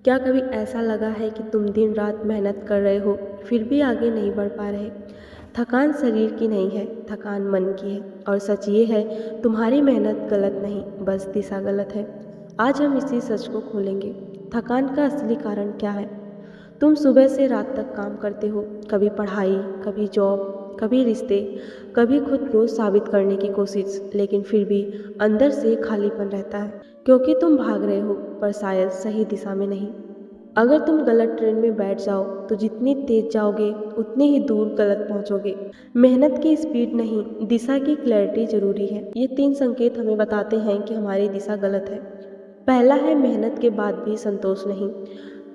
क्या कभी ऐसा लगा है कि तुम दिन रात मेहनत कर रहे हो फिर भी आगे नहीं बढ़ पा रहे? थकान शरीर की नहीं है, थकान मन की है। और सच ये है, तुम्हारी मेहनत गलत नहीं, बस दिशा गलत है। आज हम इसी सच को खोलेंगे। थकान का असली कारण क्या है? तुम सुबह से रात तक काम करते हो, कभी पढ़ाई, कभी जॉब, कभी रिश्ते, कभी खुद को साबित करने की कोशिश, लेकिन फिर भी अंदर से खालीपन रहता है, क्योंकि तुम भाग रहे हो पर शायद सही दिशा में नहीं। अगर तुम गलत ट्रेन में बैठ जाओ तो जितनी तेज जाओगे उतनी ही दूर गलत पहुंचोगे। मेहनत की स्पीड नहीं, दिशा की क्लैरिटी जरूरी है। ये 3 संकेत हमें बताते हैं कि हमारी दिशा गलत है। पहला है, मेहनत के बाद भी संतोष नहीं।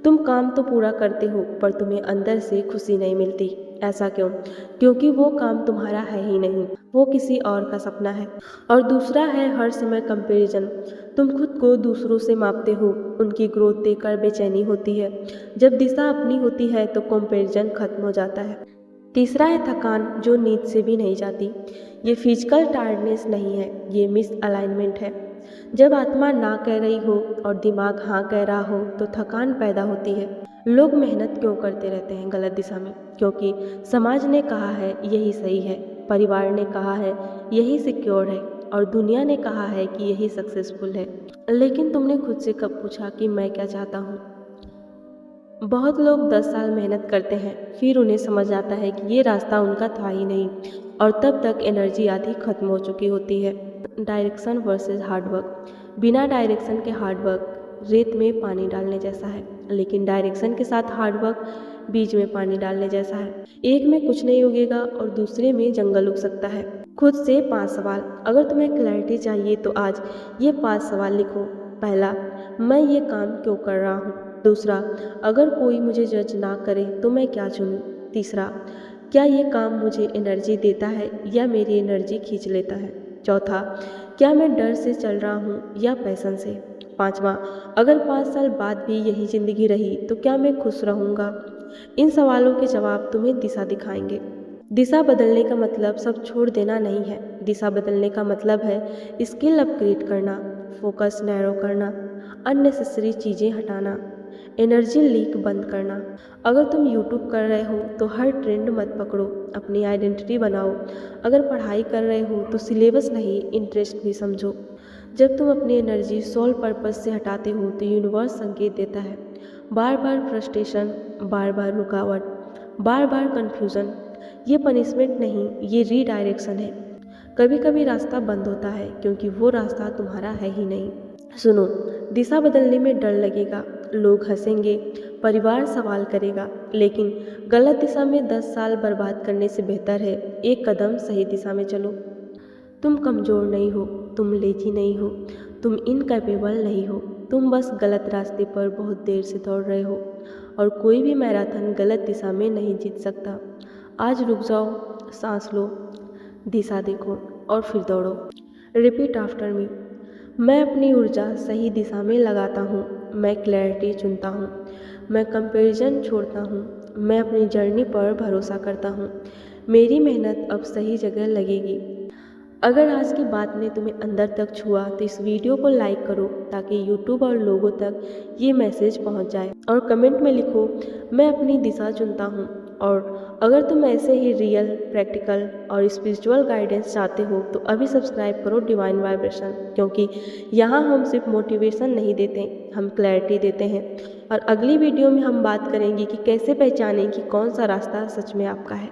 तुम काम तो पूरा करते हो पर तुम्हें अंदर से खुशी नहीं मिलती। ऐसा क्यों? क्योंकि वो काम तुम्हारा है ही नहीं, वो किसी और का सपना है। और दूसरा है, हर समय कंपैरिजन। तुम खुद को दूसरों से मापते हो, उनकी ग्रोथ देखकर बेचैनी होती है। जब दिशा अपनी होती है तो कंपैरिजन खत्म हो जाता है। तीसरा है थकान, जो नींद से भी नहीं जाती। ये फिजिकल टायर्डनेस नहीं है, ये मिस अलाइनमेंट है। जब आत्मा ना कह रही हो और दिमाग हाँ कह रहा हो तो थकान पैदा होती है। लोग मेहनत क्यों करते रहते हैं गलत दिशा में? क्योंकि समाज ने कहा है यही सही है, परिवार ने कहा है यही सिक्योर है, और दुनिया ने कहा है कि यही सक्सेसफुल है। लेकिन तुमने खुद से कब पूछा कि मैं क्या चाहता हूँ? बहुत लोग 10 साल मेहनत करते हैं, फिर उन्हें समझ आता है कि ये रास्ता उनका था ही नहीं, और तब तक एनर्जी आधी खत्म हो चुकी होती है। Direction versus hard work. बिना डायरेक्शन के हार्डवर्क रेत में पानी डालने जैसा है, लेकिन डायरेक्शन के साथ हार्डवर्क बीज में पानी डालने जैसा है। एक में कुछ नहीं उगेगा और दूसरे में जंगल उग सकता है। खुद से 5 सवाल। अगर तुम्हें क्लैरिटी चाहिए तो आज ये 5 सवाल लिखो। पहला, मैं ये काम क्यों कर रहा हूँ? दूसरा, अगर कोई मुझे जज ना करे तो मैं क्या चुनूँ? तीसरा, क्या ये काम मुझे एनर्जी देता है या मेरी एनर्जी खींच लेता है? चौथा, क्या मैं डर से चल रहा हूँ या पैशन से? पांचवा, अगर 5 साल बाद भी यही जिंदगी रही तो क्या मैं खुश रहूँगा? इन सवालों के जवाब तुम्हें दिशा दिखाएंगे। दिशा बदलने का मतलब सब छोड़ देना नहीं है। दिशा बदलने का मतलब है स्किल अपग्रेड करना, फोकस नैरो करना, अननेसेसरी चीज़ें हटाना, एनर्जी लीक बंद करना। अगर तुम यूट्यूब कर रहे हो तो हर ट्रेंड मत पकड़ो, अपनी आइडेंटिटी बनाओ। अगर पढ़ाई कर रहे हो तो सिलेबस नहीं, इंटरेस्ट भी समझो। जब तुम अपनी एनर्जी सोल पर्पस से हटाते हो तो यूनिवर्स संकेत देता है। बार बार फ्रस्ट्रेशन, बार बार रुकावट, बार बार कन्फ्यूज़न। ये पनिशमेंट नहीं, ये रीडायरेक्शन है। कभी कभी रास्ता बंद होता है क्योंकि वो रास्ता तुम्हारा है ही नहीं। सुनो, दिशा बदलने में डर लगेगा, लोग हंसेंगे, परिवार सवाल करेगा, लेकिन गलत दिशा में 10 साल बर्बाद करने से बेहतर है एक कदम सही दिशा में चलो। तुम कमज़ोर नहीं हो, तुम लेजी नहीं हो, तुम इनकैपेबल नहीं हो, तुम बस गलत रास्ते पर बहुत देर से दौड़ रहे हो, और कोई भी मैराथन गलत दिशा में नहीं जीत सकता। आज रुक जाओ, सांस लो, दिशा देखो और फिर दौड़ो। Repeat after me. मैं अपनी ऊर्जा सही दिशा में लगाता हूँ, मैं क्लैरिटी चुनता हूँ, मैं कंपैरिजन छोड़ता हूँ, मैं अपनी जर्नी पर भरोसा करता हूँ। मेरी मेहनत अब सही जगह लगेगी। अगर आज की बात ने तुम्हें अंदर तक छुआ तो इस वीडियो को लाइक करो ताकि यूट्यूब और लोगों तक ये मैसेज पहुंच जाए, और कमेंट में लिखो, मैं अपनी दिशा चुनता हूं। और अगर तुम ऐसे ही रियल, प्रैक्टिकल और स्पिरिचुअल गाइडेंस चाहते हो तो अभी सब्सक्राइब करो डिवाइन वाइब्रेशन, क्योंकि यहाँ हम सिर्फ मोटिवेशन नहीं देते, हम क्लैरिटी देते हैं। और अगली वीडियो में हम बात करेंगे कि कैसे पहचानें कि कौन सा रास्ता सच में आपका है।